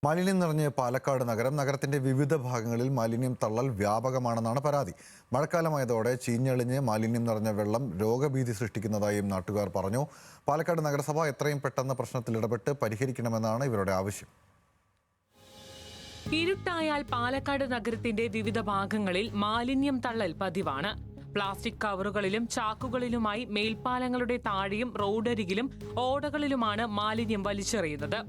മാലിന്യം നിറഞ്ഞ പാലക്കാട് നഗരത്തിന്റെ വിവിധ ഭാഗങ്ങളിൽ മാലിന്യം തള്ളൽ വ്യാപകമാണെന്നാണ് പരാതി. മഴക്കാലമായതോടെ ചീഞ്ഞളിഞ്ഞ് മാലിന്യം നിറഞ്ഞ വെള്ളം രോഗഭീതി സൃഷ്ടിക്കുന്നതായും നാട്ടുകാർ പറഞ്ഞു. പാലക്കാട് നഗരസഭ എത്രയും പെട്ടെന്ന് പ്രശ്നത്തിൽ ഇടപെട്ട് പരിഹരിക്കണമെന്നാണ് ഇവരുടെ ആവശ്യം. ഇരുട്ടായാൽ പാലക്കാട് നഗരത്തിന്റെ വിവിധ ഭാഗങ്ങളിൽ മാലിന്യം തള്ളൽ പതിവാണ്. പ്ലാസ്റ്റിക് കവറുകളിലും ചാക്കുകളിലുമായി മേൽപ്പാലങ്ങളുടെ താഴെയും റോഡരികിലും ഓടകളിലുമാണ് മാലിന്യം വലിച്ചെറിയുന്നത്.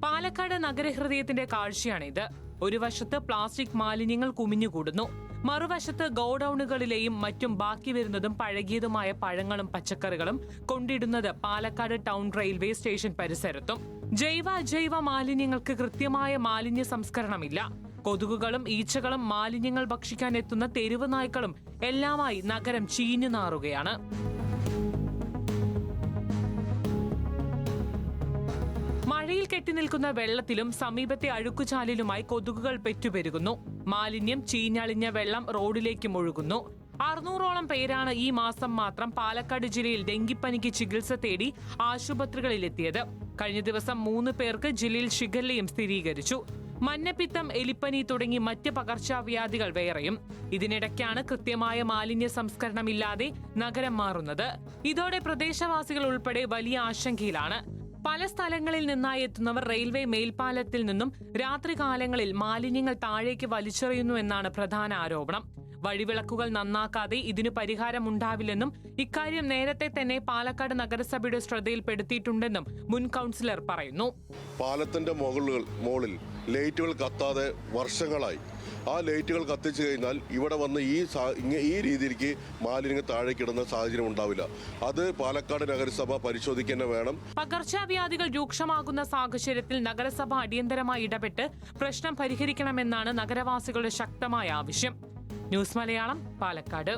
പാലക്കാട് നഗരഹൃദയത്തിന്റെ കാഴ്ചയാണിത്. ഒരു വശത്ത് പ്ലാസ്റ്റിക് മാലിന്യങ്ങൾ കുമിഞ്ഞുകൂടുന്നു, മറുവശത്ത് ഗോഡൌണുകളിലെയും മറ്റും ബാക്കി വരുന്നതും പഴകിയതുമായ പഴങ്ങളും പച്ചക്കറികളും കൊണ്ടിടുന്നത് പാലക്കാട് ടൗൺ റെയിൽവേ സ്റ്റേഷൻ പരിസരത്തും. ജൈവ അജൈവ മാലിന്യങ്ങൾക്ക് കൃത്യമായ മാലിന്യ സംസ്കരണമില്ല. കൊതുകുകളും ഈച്ചകളും മാലിന്യങ്ങൾ ഭക്ഷിക്കാൻ എത്തുന്ന തെരുവ് നായ്ക്കളും എല്ലാമായി നഗരം ചീഞ്ഞു നാറുകയാണ്. മഴയിൽ കെട്ടിനിൽക്കുന്ന വെള്ളത്തിലും സമീപത്തെ അഴുക്കുചാലിലുമായി കൊതുകുകൾ പെറ്റുപെരുകുന്നു. മാലിന്യം ചീഞ്ഞളിഞ്ഞ വെള്ളം റോഡിലേക്ക് ഒഴുകുന്നു. 600ഓളം പേരാണ് ഈ മാസം മാത്രം പാലക്കാട് ജില്ലയിൽ ഡെങ്കിപ്പനിക്ക് ചികിത്സ തേടി ആശുപത്രികളിലെത്തിയത്. കഴിഞ്ഞ ദിവസം 3 പേർക്ക് ജില്ലയിൽ ഷിഗല്ലയും സ്ഥിരീകരിച്ചു. മഞ്ഞപ്പിത്തം, എലിപ്പനി തുടങ്ങി മറ്റ് പകർച്ചവ്യാധികൾ വേറെയും. ഇതിനിടയ്ക്കാണ് കൃത്യമായ മാലിന്യ സംസ്കരണമില്ലാതെ നഗരം മാറുന്നത്. ഇതോടെ പ്രദേശവാസികൾ ഉൾപ്പെടെ വലിയ ആശങ്കയിലാണ്. പല സ്ഥലങ്ങളിൽ നിന്നായി എത്തുന്നവർ റെയിൽവേ മേൽപ്പാലത്തിൽ നിന്നും രാത്രികാലങ്ങളിൽ മാലിന്യങ്ങൾ താഴേക്ക് വലിച്ചെറിയുന്നു എന്നാണ് പ്രധാന ആരോപണം. വഴിവിളക്കുകൾ നന്നാക്കാതെ ഇതിനു പരിഹാരമുണ്ടാവില്ലെന്നും ഇക്കാര്യം നേരത്തെ തന്നെ പാലക്കാട് നഗരസഭയുടെ ശ്രദ്ധയിൽപ്പെടുത്തിയിട്ടുണ്ടെന്നും മുൻ കൗൺസിലർ പറയുന്നു. പാലത്തിന്റെ മുകളിൽ ലൈറ്റുകൾ കത്താതെ വർഷങ്ങളായി. ആ ലൈറ്റുകൾ കത്തിച്ചു കഴിഞ്ഞാൽ ഇവിടെ വന്ന് ഈ രീതിയിലേക്ക് മാലിന്യങ്ങൾ താഴേക്കിടുന്ന സാഹചര്യം ഉണ്ടാവില്ല. അത് പാലക്കാട് നഗരസഭ പരിശോധിക്കുക വേണം. പകർച്ചവ്യാധികൾ രൂക്ഷമാകുന്ന സാഹചര്യത്തിൽ നഗരസഭ അടിയന്തരമായി ഇടപെട്ട് പ്രശ്നം പരിഹരിക്കണമെന്നാണ് നഗരവാസികളുടെ ശക്തമായ ആവശ്യം. ന്യൂസ് മലയാളം, പാലക്കാട്.